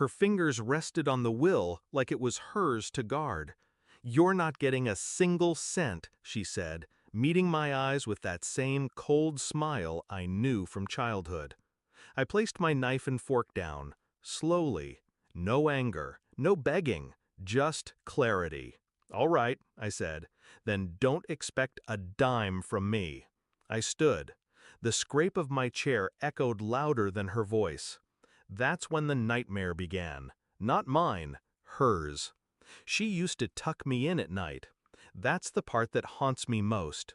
Her fingers rested on the will like it was hers to guard. "You're not getting a single cent," she said, meeting my eyes with that same cold smile I knew from childhood. I placed my knife and fork down, slowly. No anger, no begging, just clarity. "All right," I said, "then don't expect a dime from me." I stood. The scrape of my chair echoed louder than her voice. That's when the nightmare began. Not mine, hers. She used to tuck me in at night. That's the part that haunts me most.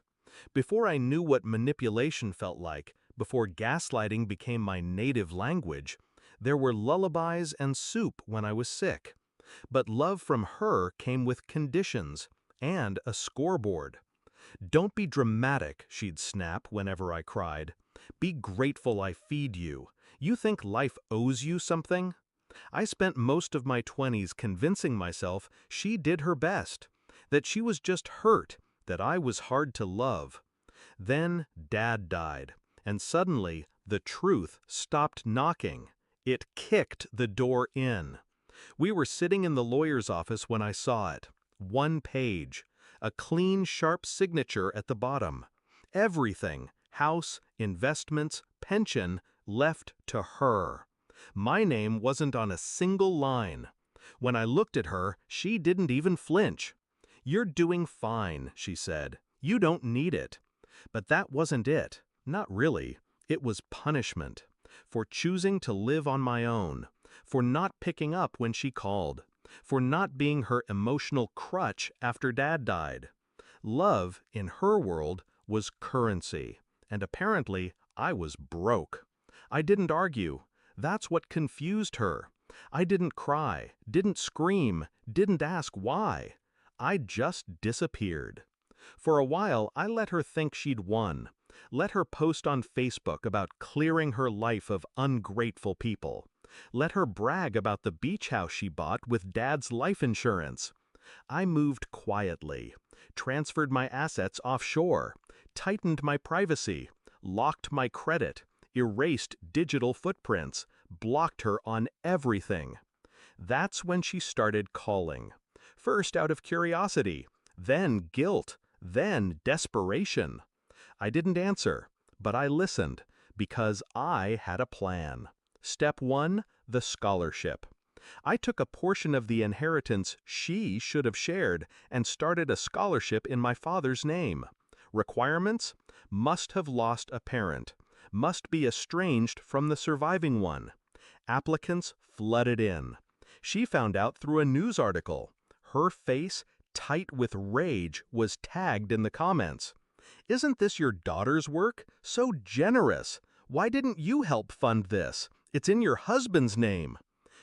Before I knew what manipulation felt like, before gaslighting became my native language, there were lullabies and soup when I was sick. But love from her came with conditions and a scoreboard. "Don't be dramatic," she'd snap whenever I cried. "Be grateful I feed you. You think life owes you something?" I spent most of my 20s convincing myself she did her best, that she was just hurt, that I was hard to love. Then Dad died, and suddenly the truth stopped knocking. It kicked the door in. We were sitting in the lawyer's office when I saw it. One page. A clean, sharp signature at the bottom. Everything, house, investments, pension, left to her. My name wasn't on a single line. When I looked at her, she didn't even flinch. "You're doing fine," she said. "You don't need it." But that wasn't it. Not really. It was punishment. For choosing to live on my own. For not picking up when she called. For not being her emotional crutch after Dad died. Love, in her world, was currency. And apparently, I was broke. I didn't argue. That's what confused her. I didn't cry, didn't scream, didn't ask why. I just disappeared. For a while, I let her think she'd won. Let her post on Facebook about clearing her life of ungrateful people. Let her brag about the beach house she bought with Dad's life insurance. I moved quietly, transferred my assets offshore, tightened my privacy, locked my credit, erased digital footprints, blocked her on everything. That's when she started calling. First out of curiosity, then guilt, then desperation. I didn't answer, but I listened, because I had a plan. Step 1, the scholarship. I took a portion of the inheritance she should have shared and started a scholarship in my father's name. Requirements? Must have lost a parent. Must be estranged from the surviving one. Applicants flooded in. She found out through a news article. Her face, tight with rage, was tagged in the comments. "Isn't this your daughter's work? So generous! Why didn't you help fund this? It's in your husband's name."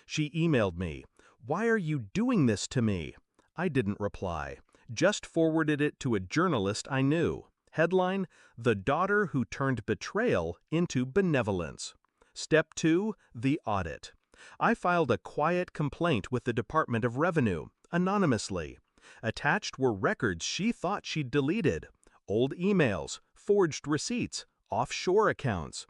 She emailed me. "Why are you doing this to me?" I didn't reply, just forwarded it to a journalist I knew. Headline: "The daughter who turned betrayal into benevolence." Step 2, the audit. I filed a quiet complaint with the Department of Revenue, anonymously. Attached were records she thought she'd deleted. Old emails, forged receipts, offshore accounts.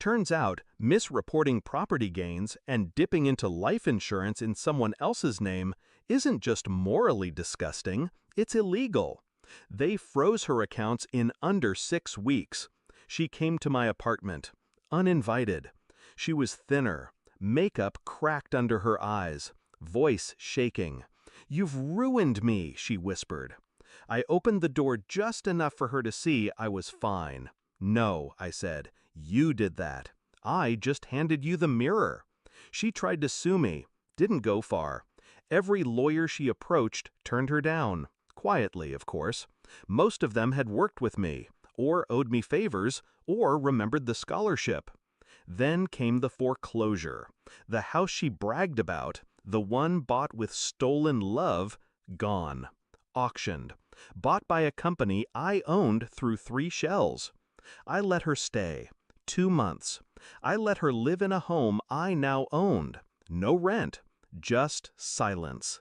Turns out, misreporting property gains and dipping into life insurance in someone else's name isn't just morally disgusting, it's illegal. They froze her accounts in under 6 weeks. She came to my apartment, uninvited. She was thinner, makeup cracked under her eyes, voice shaking. "You've ruined me," she whispered. I opened the door just enough for her to see I was fine. "No," I said, "you did that. I just handed you the mirror." She tried to sue me, didn't go far. Every lawyer she approached turned her down. Quietly, of course. Most of them had worked with me, or owed me favors, or remembered the scholarship. Then came the foreclosure. The house she bragged about, the one bought with stolen love, gone. Auctioned. Bought by a company I owned through 3 shells. I let her stay. 2 months. I let her live in a home I now owned. No rent. Just silence.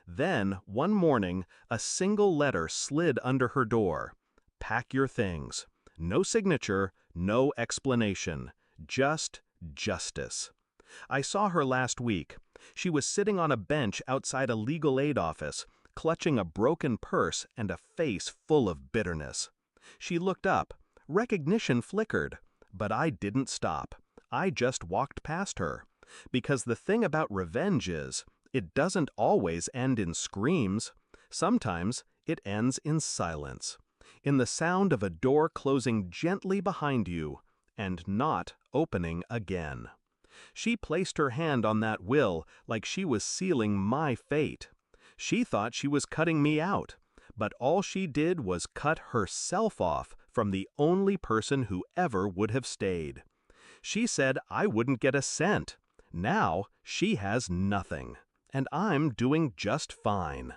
Then, one morning, a single letter slid under her door. "Pack your things." No signature, no explanation. Just justice. I saw her last week. She was sitting on a bench outside a legal aid office, clutching a broken purse and a face full of bitterness. She looked up. Recognition flickered. But I didn't stop. I just walked past her. Because the thing about revenge is, it doesn't always end in screams. Sometimes it ends in silence. In the sound of a door closing gently behind you and not opening again. She placed her hand on that will like she was sealing my fate. She thought she was cutting me out, but all she did was cut herself off from the only person who ever would have stayed. She said I wouldn't get a cent. Now she has nothing, and I'm doing just fine.